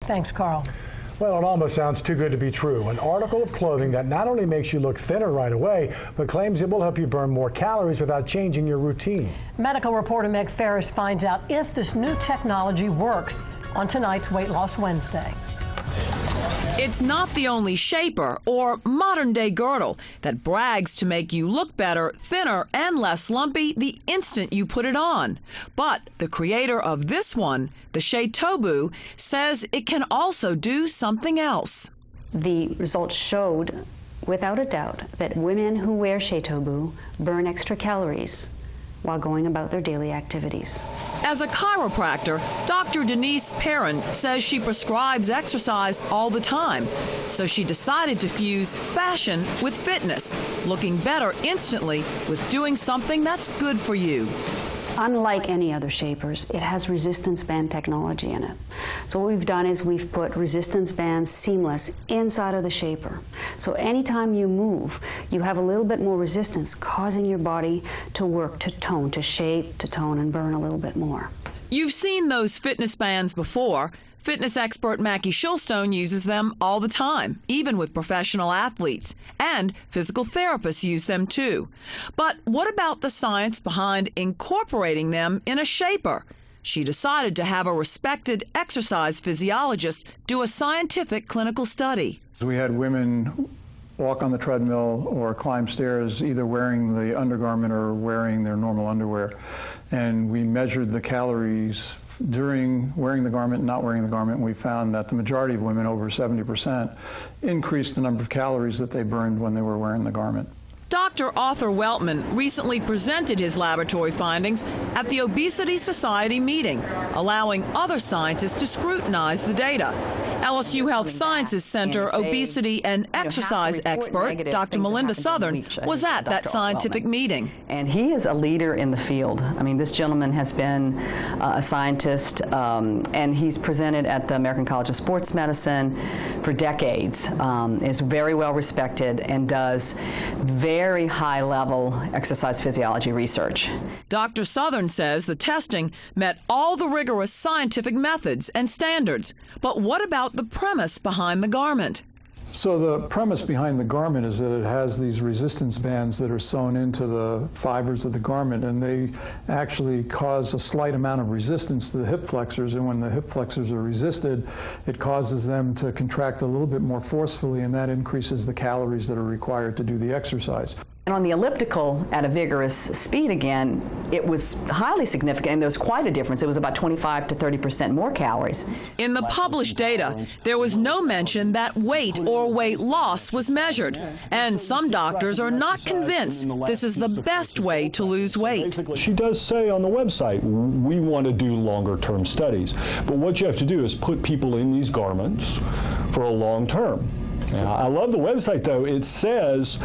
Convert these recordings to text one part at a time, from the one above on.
Thanks, Carl. Well, it almost sounds too good to be true. An article of clothing that not only makes you look thinner right away, but claims it will help you burn more calories without changing your routine. Medical reporter Meg Ferris finds out if this new technology works on tonight's Weight Loss Wednesday. It's not the only shaper or modern-day girdle that brags to make you look better, thinner, and less lumpy the instant you put it on. But the creator of this one, the Shatobu, says it can also do something else. The results showed, without a doubt, that women who wear Shatobu burn extra calories while going about their daily activities. As a chiropractor, Dr. Denise Perrin says she prescribes exercise all the time, so she decided to fuse fashion with fitness, looking better instantly with doing something that's good for you. Unlike any other shapers, it has resistance band technology in it. So what we've done is we've put resistance bands seamless inside of the shaper. So anytime you move, you have a little bit more resistance, causing your body to work, to tone, to shape, to tone, and burn a little bit more. You've seen those fitness bands before. Fitness expert Mackie Shulstone uses them all the time, even with professional athletes. And physical therapists use them too. But what about the science behind incorporating them in a shaper? She decided to have a respected exercise physiologist do a scientific clinical study. We had women walk on the treadmill or climb stairs either wearing the undergarment or wearing their normal underwear. And we measured the calories during wearing the garment and not wearing the garment. We found that the majority of women, over 70%, increased the number of calories that they burned when they were wearing the garment. Dr. Arthur Weltman recently presented his laboratory findings at the Obesity Society meeting, allowing other scientists to scrutinize the data. LSU Health Sciences Center obesity and exercise expert Dr. Melinda Southern was at that scientific meeting. And he is a leader in the field. I mean, this gentleman has been a scientist, and he's presented at the American College of Sports Medicine for decades, is very well respected, and does very high-level exercise physiology research. Dr. Southern says the testing met all the rigorous scientific methods and standards. But what about the premise behind the garment? So the premise behind the garment is that it has these resistance bands that are sewn into the fibers of the garment, and they actually cause a slight amount of resistance to the hip flexors, and when the hip flexors are resisted, it causes them to contract a little bit more forcefully, and that increases the calories that are required to do the exercise. And on the elliptical, at a vigorous speed again, it was highly significant, and there was quite a difference. It was about 25 to 30% more calories. In the published data, there was no mention that weight or weight loss was measured. And some doctors are not convinced this is the best way to lose weight. She does say on the website, we want to do longer-term studies. But what you have to do is put people in these garments for a long term. Now, I love the website, though. It says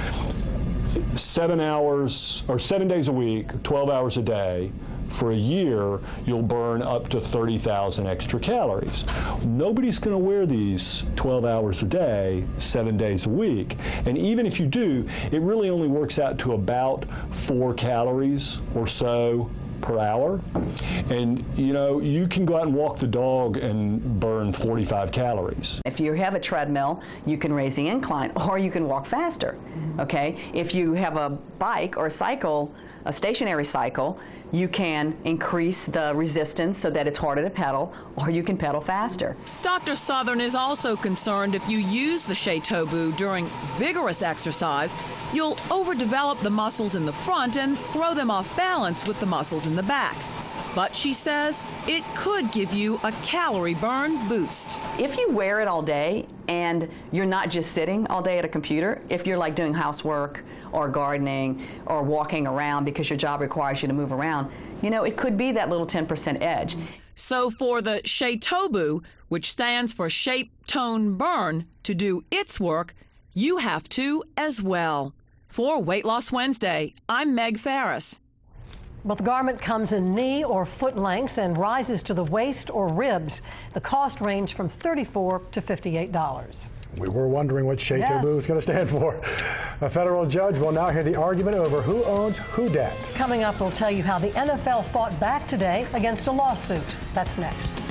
7 hours or 7 days a week, 12 hours a day. For a year, you'll burn up to 30,000 extra calories. Nobody's going to wear these 12 hours a day, 7 days a week. And even if you do, it really only works out to about 4 calories or so per hour. And you know, you can go out and walk the dog and burn 45 calories. If you have a treadmill, you can raise the incline, or you can walk faster. Okay? If you have a bike or a cycle, a stationary cycle, you can increase the resistance so that it's harder to pedal, or you can pedal faster. Dr. Southern is also concerned if you use the Shatobu during vigorous exercise, you'll overdevelop the muscles in the front and throw them off balance with the muscles in the back. But she says it could give you a calorie burn boost. If you wear it all day and you're not just sitting all day at a computer, if you're like doing housework or gardening or walking around because your job requires you to move around, you know, it could be that little 10% edge. So for the Shatobu, which stands for Shape, Tone, Burn, to do its work, you have to as well. For Weight Loss Wednesday, I'm Meg Ferris. Well, the garment comes in knee or foot lengths and rises to the waist or ribs. The cost range from $34 to $58. We were wondering what Shatobu is going to stand for. A federal judge will now hear the argument over who owns who debt. Coming up, we'll tell you how the NFL fought back today against a lawsuit. That's next.